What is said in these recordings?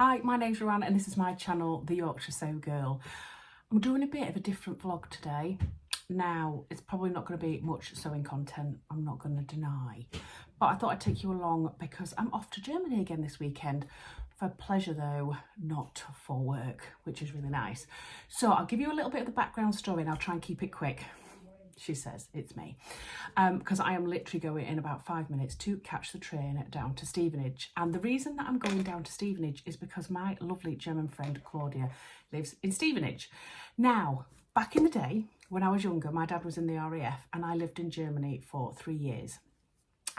Hi, my name's Ruan and this is my channel, The Yorkshire Sew Girl. I'm doing a bit of a different vlog today. Now, it's probably not going to be much sewing content, I'm not going to deny. But I thought I'd take you along because I'm off to Germany again this weekend. For pleasure though, not for work, which is really nice. So I'll give you a little bit of the background story and I'll try and keep it quick. She says, it's me. Because I am literally going in about 5 minutes to catch the train down to Stevenage. And the reason that I'm going down to Stevenage is because my lovely German friend Claudia lives in Stevenage. Now, back in the day, when I was younger, my dad was in the RAF and I lived in Germany for 3 years.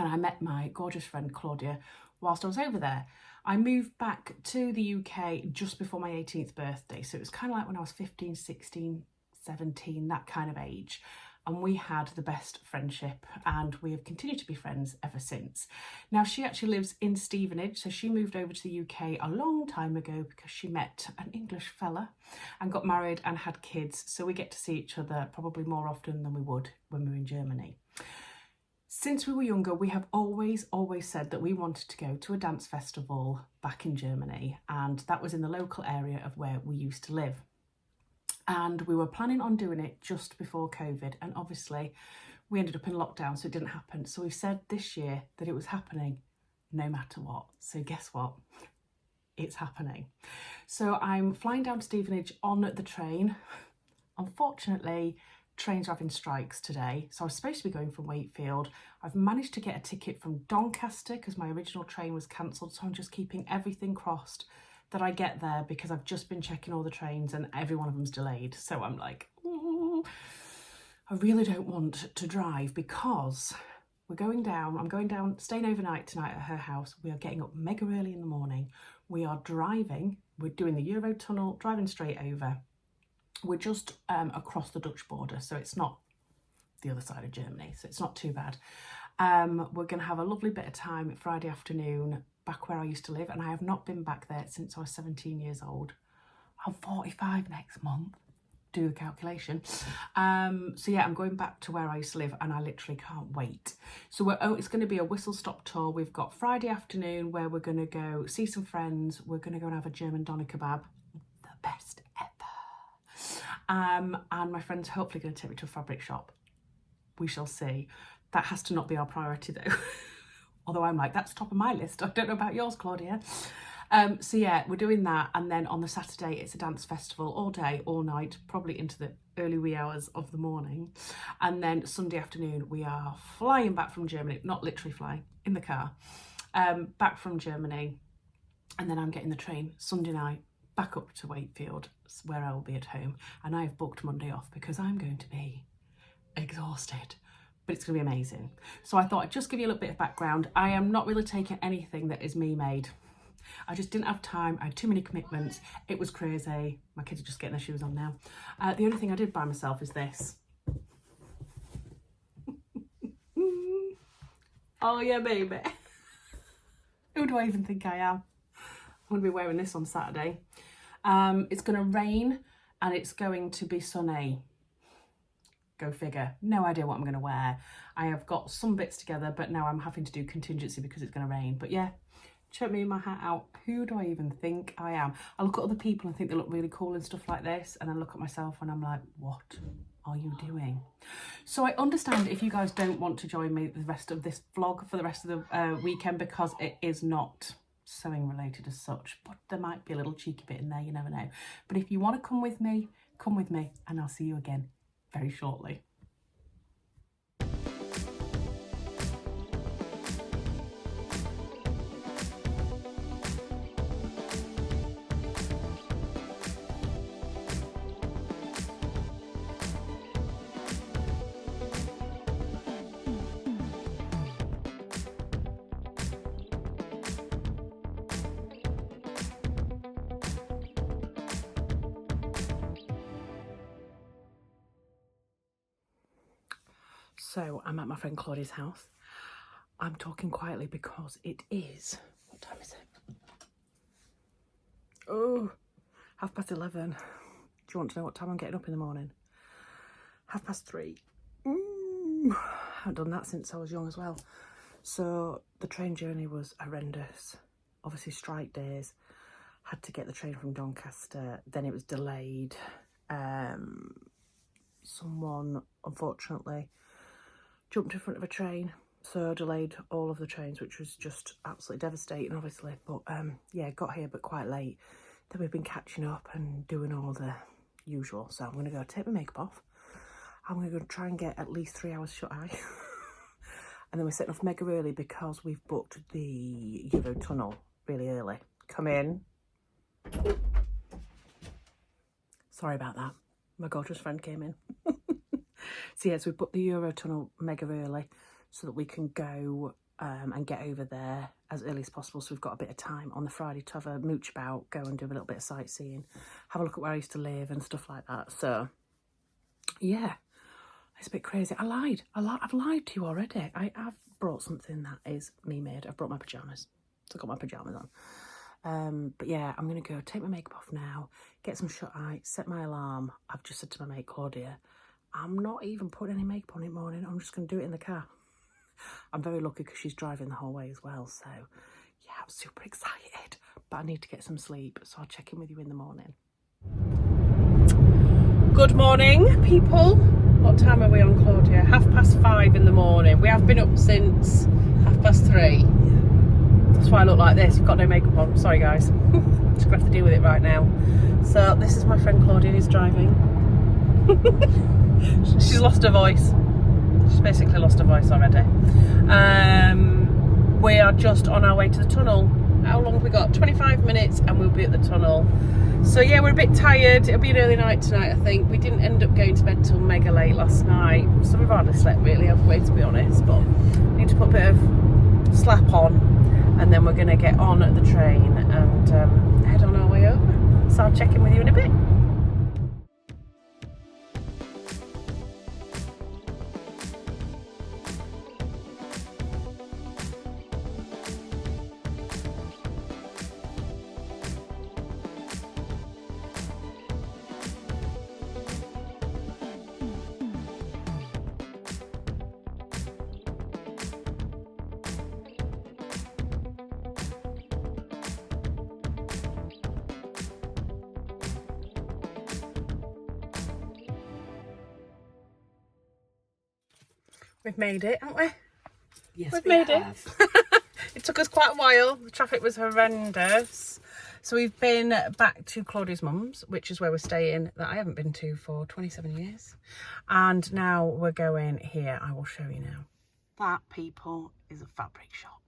And I met my gorgeous friend Claudia whilst I was over there. I moved back to the UK just before my 18th birthday. So it was kind of like when I was 15, 16, 17, that kind of age. And we had the best friendship and we have continued to be friends ever since. Now, she actually lives in Stevenage, so she moved over to the UK a long time ago because she met an English fella and got married and had kids. So we get to see each other probably more often than we would when we were in Germany. Since we were younger, we have always said that we wanted to go to a dance festival back in Germany, and that was in the local area of where we used to live. And we were planning on doing it just before COVID, and obviously we ended up in lockdown, so it didn't happen. So we said this year that it was happening no matter what. So guess what? It's happening. So I'm flying down to Stevenage on the train. Unfortunately, trains are having strikes today, so I was supposed to be going from Wakefield. I've managed to get a ticket from Doncaster because my original train was cancelled, so I'm just keeping everything crossed that I get there because I've just been checking all the trains and every one of them's delayed. So I'm like, I really don't want to drive because we're going down. I'm going down, staying overnight tonight at her house. We are getting up mega early in the morning. We are driving. We're doing the Eurotunnel, driving straight over. We're just across the Dutch border, so it's not the other side of Germany, so it's not too bad. We're going to have a lovely bit of time Friday afternoon back where I used to live, and I have not been back there since I was 17 years old. I'm 45 next month. Do the calculation. So yeah, I'm going back to where I used to live and I literally can't wait. So it's going to be a whistle-stop tour. We've got Friday afternoon where we're going to go see some friends. We're going to go and have a German doner kebab. The best ever. And my friend's hopefully going to take me to a fabric shop. We shall see. That has to not be our priority though. Although I'm like, that's top of my list. I don't know about yours, Claudia. So yeah, we're doing that. And then on the Saturday, it's a dance festival all day, all night, probably into the early wee hours of the morning. And then Sunday afternoon, we are flying back from Germany, not literally flying, in the car, back from Germany. And then I'm getting the train Sunday night back up to Wakefield, where I will be at home. And I've booked Monday off because I'm going to be exhausted. But it's going to be amazing. So I thought I'd just give you a little bit of background. I am not really taking anything that is me made. I just didn't have time. I had too many commitments. It was crazy. My kids are just getting their shoes on now. The only thing I did buy myself is this. Oh yeah, baby. Who do I even think I am? I'm going to be wearing this on Saturday. It's going to rain and it's going to be sunny. Go figure. No idea what I'm going to wear. I have got some bits together, but now I'm having to do contingency because it's going to rain. But yeah, check me in my hat out. Who do I even think I am? I look at other people and think they look really cool and stuff like this, and then look at myself and I'm like, what are you doing? So I understand if you guys don't want to join me the rest of this vlog for the rest of the weekend because it is not sewing related as such, but there might be a little cheeky bit in there, you never know. But if you want to come with me, and I'll see you again very shortly. So I'm at my friend Claudia's house. I'm talking quietly because it is, what time is it? Oh, 11:30. Do you want to know what time I'm getting up in the morning? 3:30. I haven't done that since I was young as well. So the train journey was horrendous. Obviously strike days. had to get the train from Doncaster, then it was delayed. Someone unfortunately jumped in front of a train, so delayed all of the trains, which was just absolutely devastating, obviously. But yeah, got here but quite late. Then we've been catching up and doing all the usual. So I'm going to go take my makeup off. I'm going to go try and get at least 3 hours shut eye. And then we're setting off mega early because we've booked the Eurotunnel really early. Come in. Sorry about that. My gorgeous friend came in. So yes, we've booked the Eurotunnel mega early so that we can go and get over there as early as possible. So we've got a bit of time on the Friday to have a mooch about, go and do a little bit of sightseeing, have a look at where I used to live and stuff like that. So yeah, it's a bit crazy. I lied. I've lied to you already. I've brought something that is me made. I've brought my pyjamas. So I've got my pyjamas on. But yeah, I'm going to go take my makeup off now, get some shut eye, set my alarm. I've just said to my mate Claudia, I'm not even putting any makeup on in the morning. I'm just going to do it in the car. I'm very lucky because she's driving the whole way as well. So yeah, I'm super excited. But I need to get some sleep. So I'll check in with you in the morning. Good morning, people. What time are we on, Claudia? 5:30 in the morning. We have been up since 3:30. That's why I look like this. I've got no makeup on. Sorry, guys. Just gonna have to deal with it right now. So this is my friend Claudia who's driving. She's lost her voice. She's basically lost her voice already. We are just on our way to the tunnel. How long have we got? 25 minutes and we'll be at the tunnel. So yeah, we're a bit tired. It'll be an early night tonight, I think. We didn't end up going to bed till mega late last night. So we've hardly slept really, have we, to be honest. But we need to put a bit of slap on and then we're going to get on the train and head on our way over. So I'll check in with you in a bit. We've made it, haven't we? Yes, We've we made have. it. It took us quite a while. The traffic was horrendous. So we've been back to Claudia's mum's, which is where we're staying, that I haven't been to for 27 years. And now we're going here. I will show you now. That, people, is a fabric shop.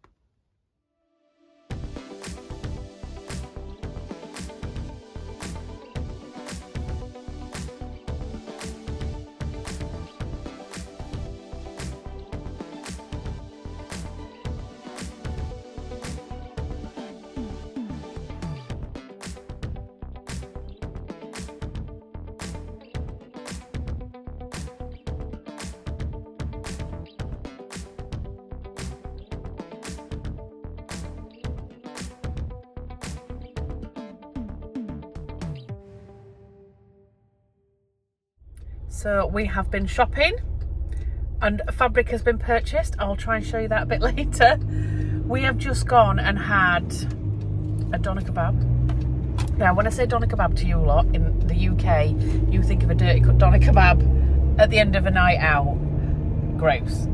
So we have been shopping and fabric has been purchased. I'll try and show you that a bit later. We have just gone and had a doner kebab. Now, when I say doner kebab to you lot in the UK, you think of a dirty cut doner kebab at the end of a night out. Gross.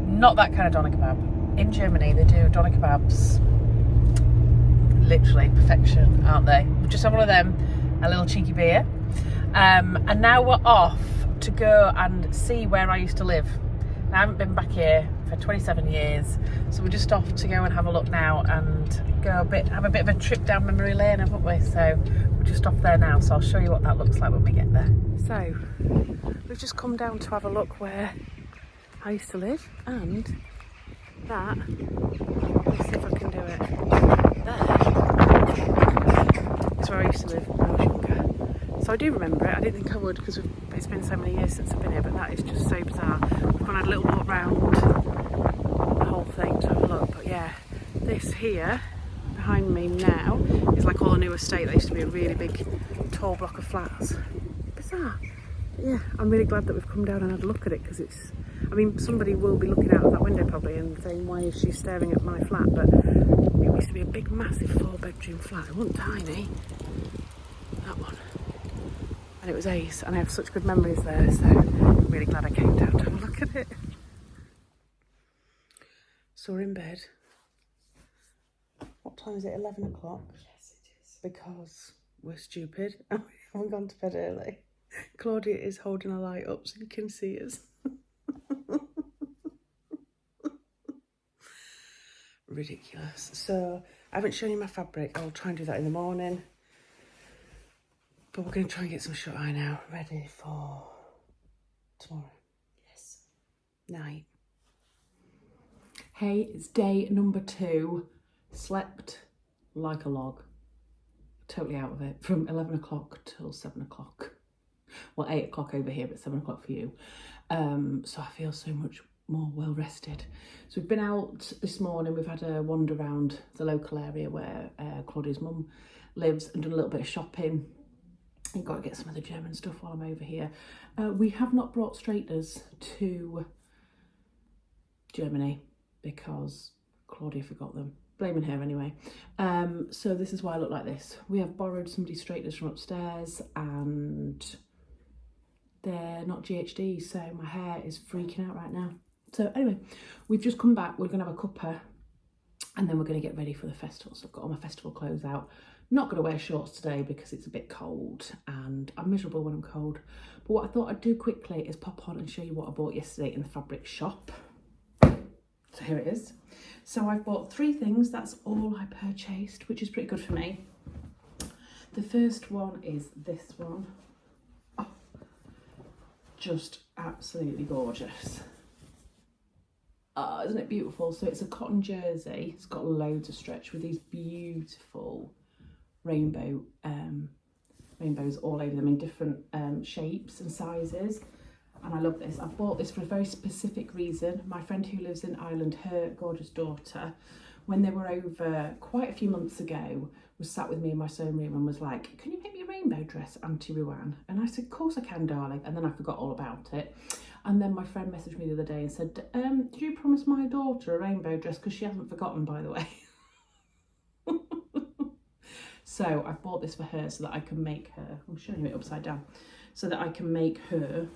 Not that kind of doner kebab. In Germany, they do doner kebabs. Literally perfection, aren't they? We just have one of them, a little cheeky beer. And now we're off to go and see where I used to live. Now, I haven't been back here for 27 years, so we're just off to go and have a look now and have a bit of a trip down memory lane, haven't we? So we're just off there now, so I'll show you what that looks like when we get there. So we've just come down to have a look where I used to live, and that, let's see if I can do it, there is where I used to live when I was younger. So I do remember it. I didn't think I would because it's been so many years since I've been here, but that is just so bizarre. We've gone and had a little walk round the whole thing to have a look. But yeah, this here behind me now is like all a new estate. There used to be a really big tall block of flats. Bizarre. Yeah, I'm really glad that we've come down and had a look at it because it's, I mean, somebody will be looking out of that window probably and saying, why is she staring at my flat? But it used to be a big, massive 4-bedroom flat. It wasn't tiny, that one. And it was ace, and I have such good memories there, so I'm really glad I came down to have a look at it. So we're in bed. What time is it? 11 o'clock? Yes, it is. Because we're stupid and we haven't gone to bed early. Claudia is holding a light up so you can see us. Ridiculous. So I haven't shown you my fabric. I'll try and do that in the morning. But we're going to try and get some shut eye now, ready for tomorrow. Yes. Night. Hey, it's day number 2. Slept like a log. Totally out of it. From 11 o'clock till 7 o'clock. Well, 8 o'clock over here, but 7 o'clock for you. So I feel so much more well rested. So we've been out this morning. We've had a wander around the local area where Claudia's mum lives and done a little bit of shopping. I've got to get some of the German stuff while I'm over here. We have not brought straighteners to Germany because Claudia forgot them. Blaming her anyway. So this is why I look like this. We have borrowed somebody's straighteners from upstairs and they're not GHD, so my hair is freaking out right now. So anyway, we've just come back. We're going to have a cuppa and then we're going to get ready for the festival. So I've got all my festival clothes out. Not going to wear shorts today because it's a bit cold and I'm miserable when I'm cold. But what I thought I'd do quickly is pop on and show you what I bought yesterday in the fabric shop. So here it is. So I've bought 3 things. That's all I purchased, which is pretty good for me. The first one is this one. Oh, just absolutely gorgeous. Isn't it beautiful? So it's a cotton jersey. It's got loads of stretch with these beautiful rainbows all over them in different shapes and sizes. And I love this. I bought this for a very specific reason. My friend who lives in Ireland, her gorgeous daughter, when they were over quite a few months ago, was sat with me in my sewing room and was like, can you make me a rainbow dress, Auntie Ruan? And I said, of course I can, darling. And then I forgot all about it. And then my friend messaged me the other day and said, did you promise my daughter a rainbow dress? Because she hasn't forgotten, by the way. So I bought this for her so that I can make her, I'm showing you it upside down, so that I can make her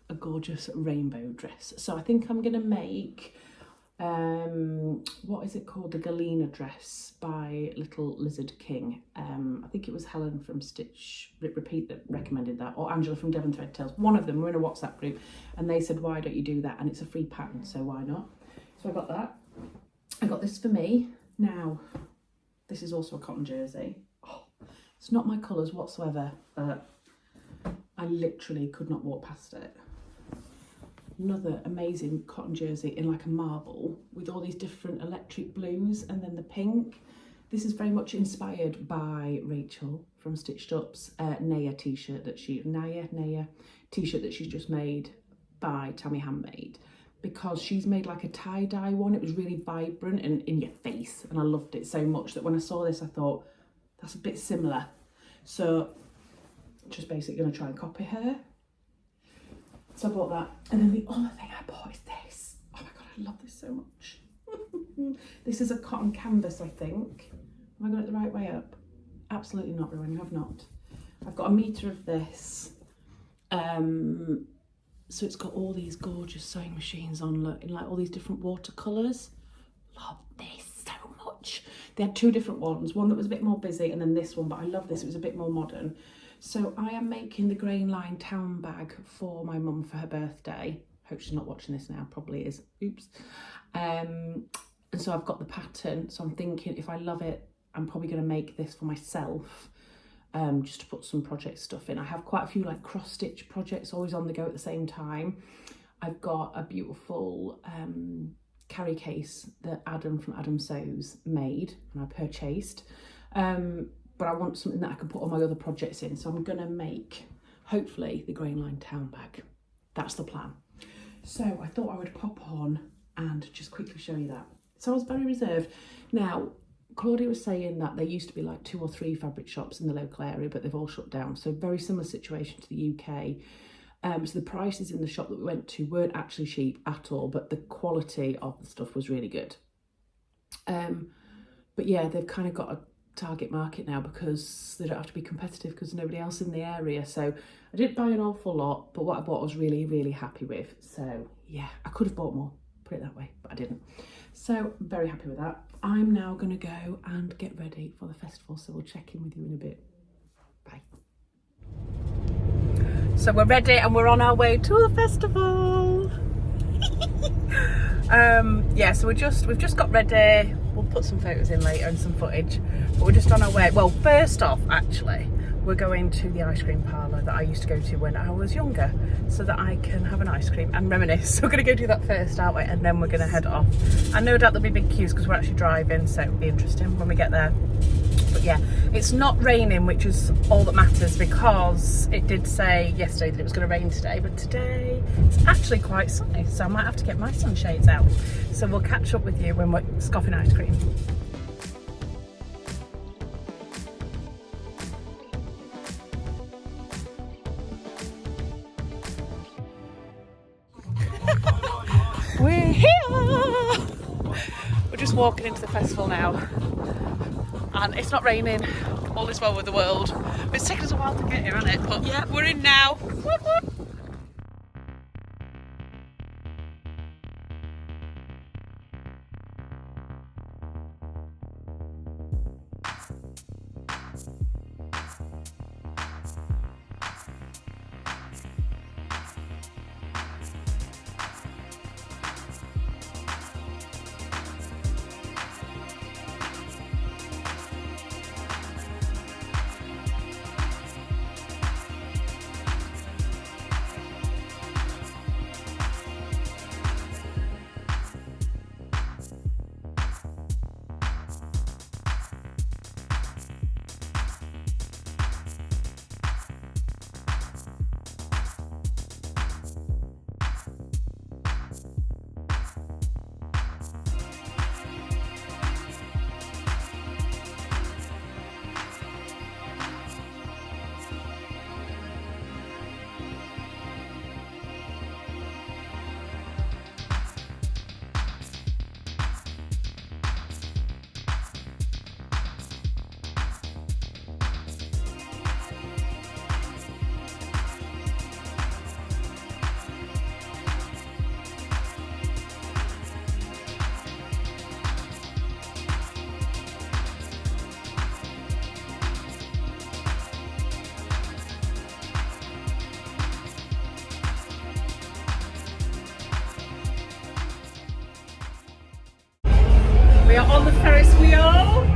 a gorgeous rainbow dress. So I think I'm going to make, what is it called? The Galena dress by Little Lizard King. I think it was Helen from Stitch Repeat that recommended that, or Angela from Devon Thread Tales. One of them, we're in a WhatsApp group, and they said, why don't you do that? And it's a free pattern, so why not? So I got that. I got this for me. Now, this is also a cotton jersey. Oh, it's not my colours whatsoever, but I literally could not walk past it. Another amazing cotton jersey in like a marble with all these different electric blues and then the pink. This is very much inspired by Rachel from Stitched Up's Naya t-shirt that Naya t-shirt that she's just made by Tammy Handmade, because she's made like a tie-dye one. It was really vibrant and in your face, and I loved it so much that when I saw this I thought that's a bit similar. So just basically going to try and copy her. So I bought that. And then the other thing I bought is this. Oh my God, I love this so much. This is a cotton canvas, I think. Have I got it the right way up? Absolutely not, Ruan, you have not. I've got a metre of this. So it's got all these gorgeous sewing machines on, look, in like all these different watercolours. Love this so much. They had 2 different ones. One that was a bit more busy and then this one, but I love this. It was a bit more modern. So I am making the Grain Line town bag for my mum for her birthday. Hope she's not watching this now, probably is. Oops. And so I've got the pattern. So I'm thinking if I love it, I'm probably going to make this for myself, just to put some project stuff in. I have quite a few like cross stitch projects always on the go at the same time. I've got a beautiful carry case that Adam from Adam Sews made and I purchased. But I want something that I can put all my other projects in. So I'm going to make, hopefully, the Grain Line town bag. That's the plan. So I thought I would pop on and just quickly show you that. So I was very reserved. Now, Claudia was saying that there used to be like 2 or 3 fabric shops in the local area, but they've all shut down. So very similar situation to the UK. So the prices in the shop that we went to weren't actually cheap at all, but the quality of the stuff was really good. But yeah, they've kind of got a target market now because they don't have to be competitive because there's nobody else in the area. So I didn't buy an awful lot, but what I bought I was really, really happy with. So yeah, I could have bought more, put it that way, but I didn't. So I'm very happy with that. I'm now going to go and get ready for the festival, so we'll check in with you in a bit. Bye. So we're ready and we're on our way to the festival. Yeah, so we've just got ready. We'll put some photos in later and some footage, but we're just on our way. Well, first off, actually, we're going to the ice cream parlour that I used to go to when I was younger, so that I can have an ice cream and reminisce. So we're going to go do that first, aren't we? And then we're going to head off. And no doubt there'll be big queues because we're actually driving, so it'll be interesting when we get there. But yeah, it's not raining, which is all that matters, because it did say yesterday that it was going to rain today, but today it's actually quite sunny, so I might have to get my sunshades out. So we'll catch up with you when we're scoffing ice cream. We're here! We're just walking into the festival now, and it's not raining. All is well with the world. It's taken us a while to get here, hasn't it? But yeah, we're in now. We are on the Ferris wheel.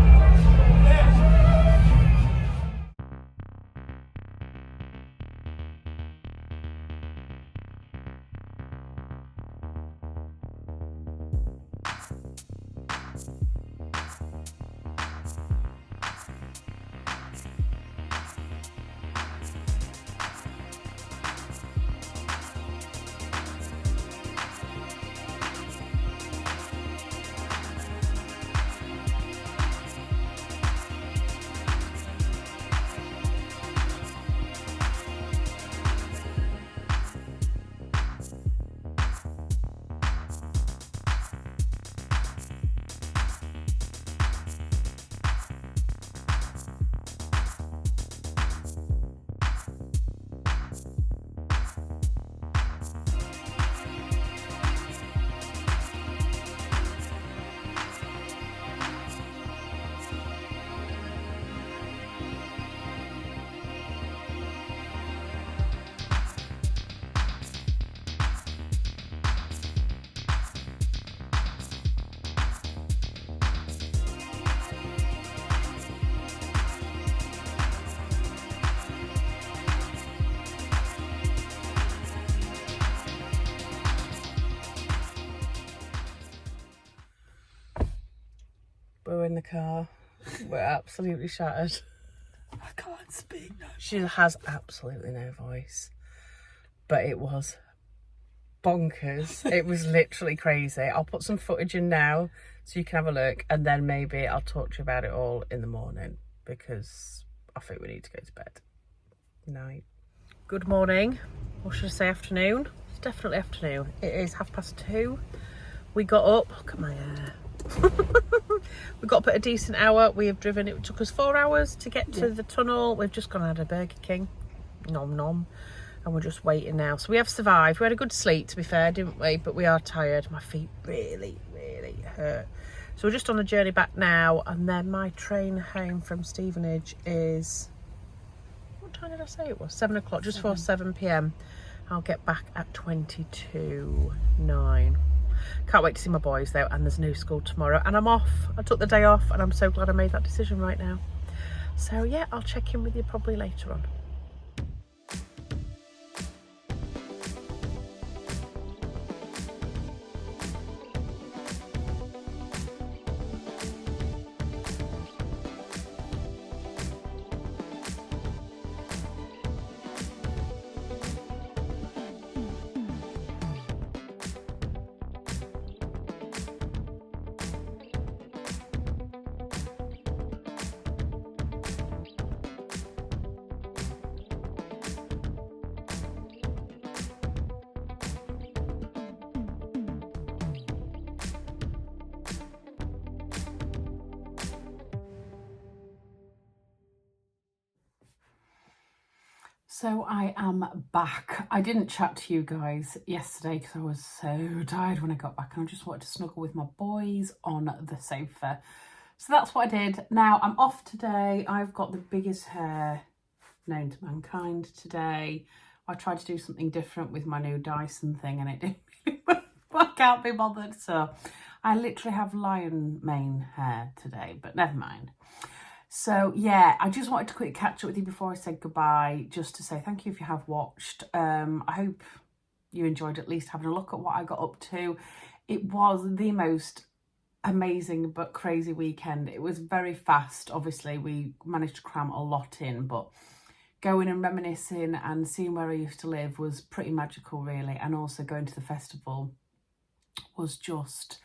We're in the car. We're absolutely shattered. I can't speak now. She has absolutely no voice. But it was bonkers. It was literally crazy. I'll put some footage in now so you can have a look, and then maybe I'll talk to you about it all in the morning, because I think we need to go to bed. Night. Good morning, or should I say afternoon? It's definitely afternoon. It is 2:30. We got up, look at my hair. We got up at a decent hour. We have driven, it took us 4 hours to get to the tunnel. We've just gone and had a Burger King. Nom nom. And we're just waiting now. So we have survived. We had a good sleep, to be fair, didn't we? But we are tired. My feet really, really hurt. So we're just on the journey back now. And then my train home from Stevenage is... What time did I say it was? 7 o'clock, just before 7 p.m. I'll get back at 9:22. Can't wait to see my boys though, and there's no school tomorrow, and I'm off. I took the day off, and I'm so glad I made that decision right now. So yeah, I'll check in with you probably later on. So I am back. I didn't chat to you guys yesterday because I was so tired when I got back, and I just wanted to snuggle with my boys on the sofa. So that's what I did. Now I'm off today. I've got the biggest hair known to mankind today. I tried to do something different with my new Dyson thing and it didn't really work. I can't be bothered. So I literally have lion mane hair today, but never mind. So yeah, I just wanted to quickly catch up with you before I said goodbye, just to say thank you if you have watched. I hope you enjoyed at least having a look at what I got up to. It was the most amazing but crazy weekend. It was very fast. Obviously, we managed to cram a lot in, but going and reminiscing and seeing where I used to live was pretty magical, really. And also going to the festival was just...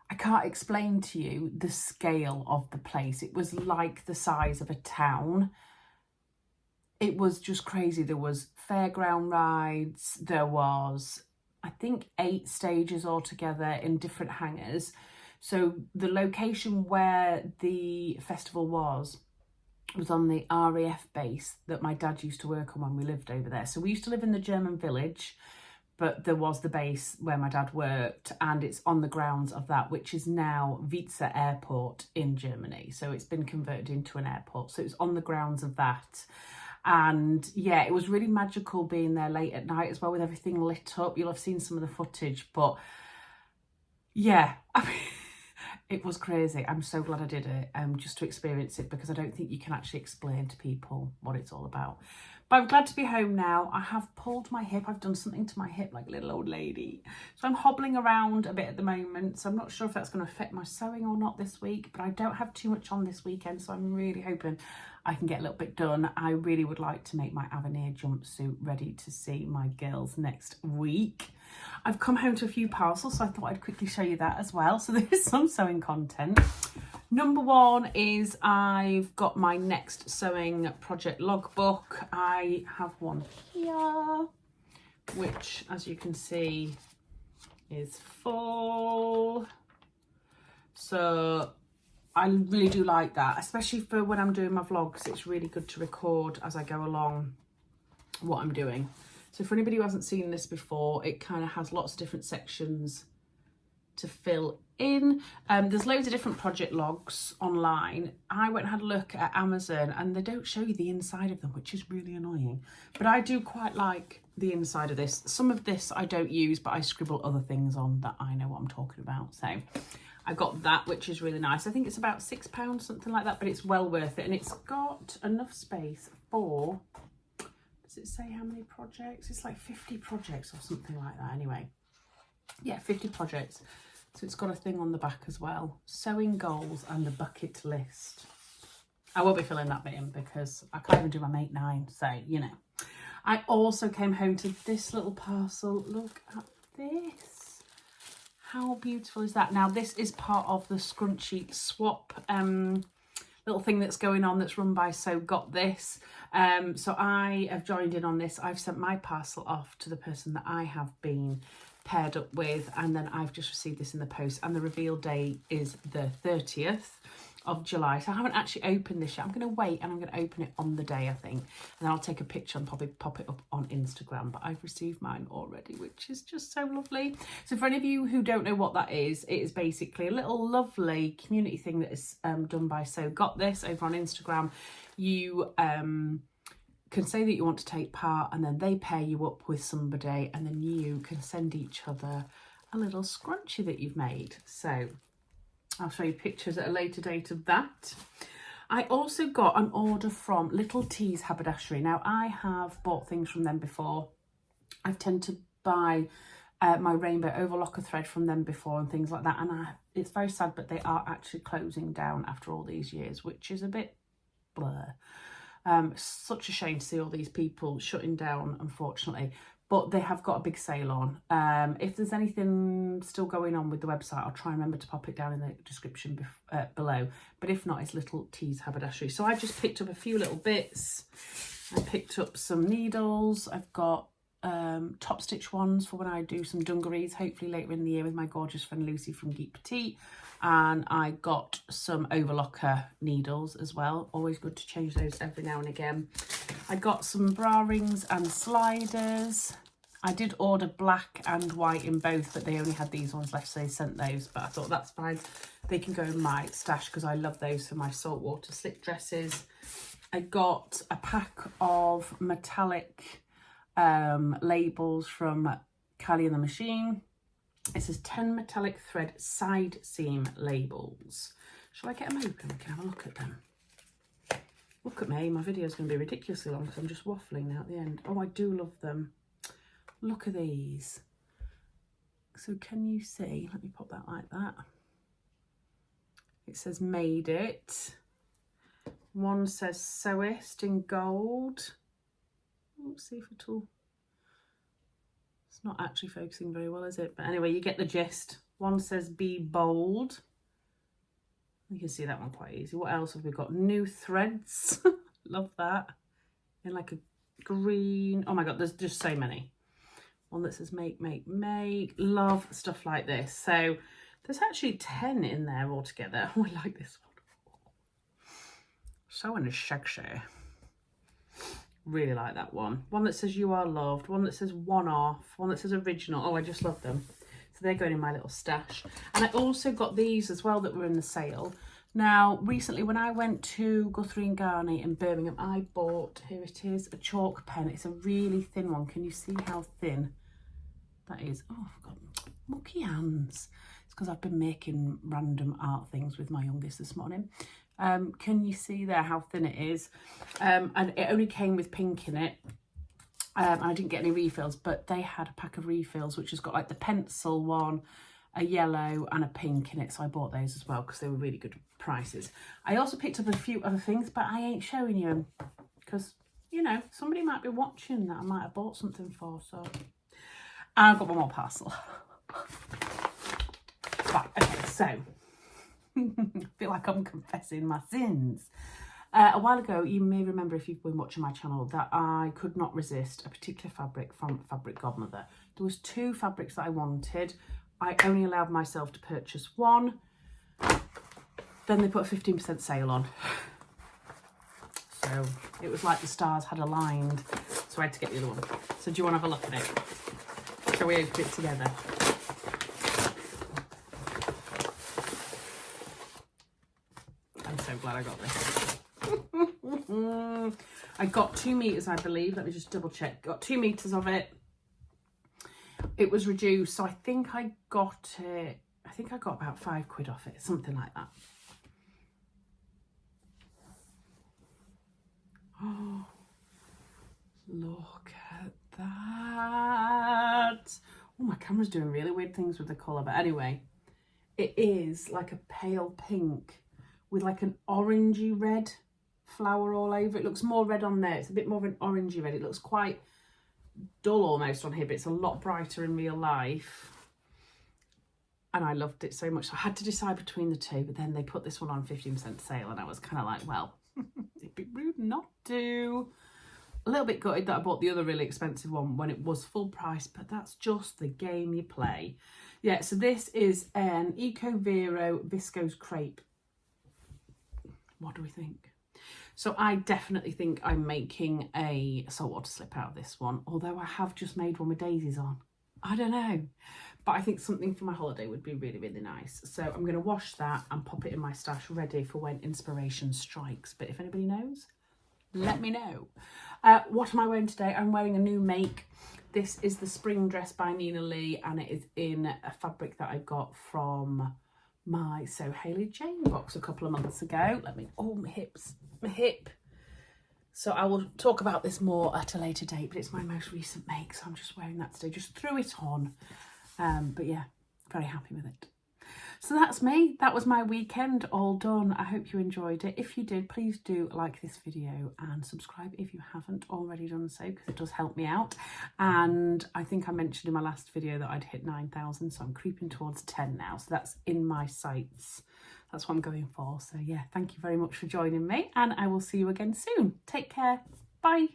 I can't explain to you the scale of the place. It was like the size of a town. It was just crazy. There was fairground rides. There was, I think, 8 stages altogether in different hangars. So the location where the festival was on the RAF base that my dad used to work on when we lived over there. So we used to live in the German village, but there was the base where my dad worked, and it's on the grounds of that, which is now Wietze Airport in Germany. So it's been converted into an airport. So it's on the grounds of that. And yeah, it was really magical being there late at night as well, with everything lit up. You'll have seen some of the footage, but yeah, I mean, it was crazy. I'm so glad I did it, just to experience it, because I don't think you can actually explain to people what it's all about. But I'm glad to be home now. I have pulled my hip. I've done something to my hip like a little old lady. So I'm hobbling around a bit at the moment. So I'm not sure if that's going to affect my sewing or not this week. But I don't have too much on this weekend. So I'm really hoping I can get a little bit done. I really would like to make my Avenir jumpsuit ready to see my girls next week. I've come home to a few parcels, so I thought I'd quickly show you that as well. So there's some sewing content. Number one is I've got my next sewing project logbook. I have one here, which, as you can see, is full. So I really do like that, especially for when I'm doing my vlogs. It's really good to record as I go along what I'm doing. So for anybody who hasn't seen this before, it kind of has lots of different sections to fill in. There's loads of different project logs online. I went and had a look at Amazon and they don't show you the inside of them, which is really annoying. But I do quite like the inside of this. Some of this I don't use, but I scribble other things on that I know what I'm talking about. So I got that, which is really nice. I think it's about £6, something like that, but it's well worth it. And it's got enough space for... Does it say how many projects? It's like 50 projects or something like that anyway. Yeah, 50 projects. So it's got a thing on the back as well. Sewing goals and the bucket list. I won't be filling that bit in because I can't even do my Make 9. So, you know. I also came home to this little parcel. Look at this. How beautiful is that? Now, this is part of the scrunchie swap little thing that's going on, that's run by So Got This. So I have joined in on this. I've sent my parcel off to the person that I have been paired up with, and then I've just received this in the post, and the reveal day is the 30th of July. So I haven't actually opened this yet. I'm going to wait and I'm going to open it on the day, I think, and then I'll take a picture and probably pop it up on Instagram. But I've received mine already, which is just so lovely. So for any of you who don't know what that is, it is basically a little lovely community thing that is done by So Got This over on Instagram. You can say that you want to take part, and then they pair you up with somebody, and then you can send each other a little scrunchie that you've made. So I'll show you pictures at a later date of that. I also got an order from Little T's Haberdashery. Now, I have bought things from them before. I've tended to buy my rainbow overlocker thread from them before and things like that. And it's very sad, but they are actually closing down after all these years, which is a bit blur. Such a shame to see all these people shutting down, unfortunately. But they have got a big sale on. If there's anything still going on with the website, I'll try and remember to pop it down in the description below. But if not, it's Little T's Haberdashery. So I just picked up a few little bits. I picked up some needles. I've got top stitch ones for when I do some dungarees, hopefully later in the year, with my gorgeous friend Lucy from Geek Petite. And I got some overlocker needles as well. Always good to change those every now and again. I got some bra rings and sliders. I did order black and white in both, but they only had these ones left, so they sent those. But I thought that's fine. They can go in my stash because I love those for my saltwater slip dresses. I got a pack of metallic labels from Callie and the Machine. It says 10 metallic thread side seam labels. Shall I get them open? I can have a look at them. Look at me, my video's going to be ridiculously long because I'm just waffling now at the end. Oh, I do love them. Look at these. So can you see? Let me pop that like that. It says made it. One says sewist in gold. Let's see if it'll... It's not actually focusing very well, is it? But anyway, you get the gist. One says be bold. You can see that one quite easy. What else have we got? New threads. Love that. In like a green. Oh my God, there's just so many. One that says make, make, make. Love stuff like this. So there's actually 10 in there altogether. Oh, I like this one. So in a sexy. Really like that one. One that says you are loved. One that says one off. One that says original. Oh, I just love them. So they're going in my little stash. And I also got these as well that were in the sale. Now, recently when I went to Guthrie and Garney in Birmingham, I bought, here it is, a chalk pen. It's a really thin one. Can you see how thin that is? Oh, I've got mucky hands. It's because I've been making random art things with my youngest this morning. Can you see there how thin it is? And it only came with pink in it. And I didn't get any refills, but they had a pack of refills, which has got like the pencil one, a yellow and a pink in it. So I bought those as well because they were really good prices. I also picked up a few other things, but I ain't showing you them because, you know, somebody might be watching that I might have bought something for. So I've got one more parcel. Right, okay, so I feel like I'm confessing my sins. A while ago, you may remember if you've been watching my channel, that I could not resist a particular fabric from Fabric Godmother. There was 2 fabrics that I wanted. I only allowed myself to purchase one. Then they put a 15% sale on. So it was like the stars had aligned. So I had to get the other one. So do you want to have a look at it? Shall we open it together? I'm so glad I got this. I got 2 meters, I believe. Let me just double check. Got 2 meters of it. It was reduced, so I think I got it. I think I got about £5 off it, something like that. Oh, look at that. Oh, my camera's doing really weird things with the colour, but anyway, it is like a pale pink with like an orangey red flower all over. It looks more red on there. It's a bit more of an orangey red. It looks quite dull almost on here, but it's a lot brighter in real life. And I loved it so much. So I had to decide between the 2, but then they put this one on 15% sale and I was kind of like, well, it'd be rude not to. A little bit gutted that I bought the other really expensive one when it was full price, but that's just the game you play. Yeah, so this is an Eco Vero viscose crepe. What do we think? So I definitely think I'm making a saltwater slip out of this one, although I have just made one with daisies on. I don't know, but I think something for my holiday would be really, really nice. So I'm going to wash that and pop it in my stash ready for when inspiration strikes. But if anybody knows, let me know. What am I wearing today? I'm wearing a new make. This is the spring dress by Nina Lee, and it is in a fabric that I got from my So Hayley Jane box a couple of months ago. My hip. So I will talk about this more at a later date, but it's my most recent make, so I'm just wearing that today. Just threw it on. But yeah, very happy with it. So that's me. That was my weekend all done. I hope you enjoyed it. If you did, please do like this video and subscribe if you haven't already done so, because it does help me out. And I think I mentioned in my last video that I'd hit 9,000, so I'm creeping towards 10 now. So that's in my sights. That's what I'm going for. So yeah, thank you very much for joining me, and I will see you again soon. Take care. Bye.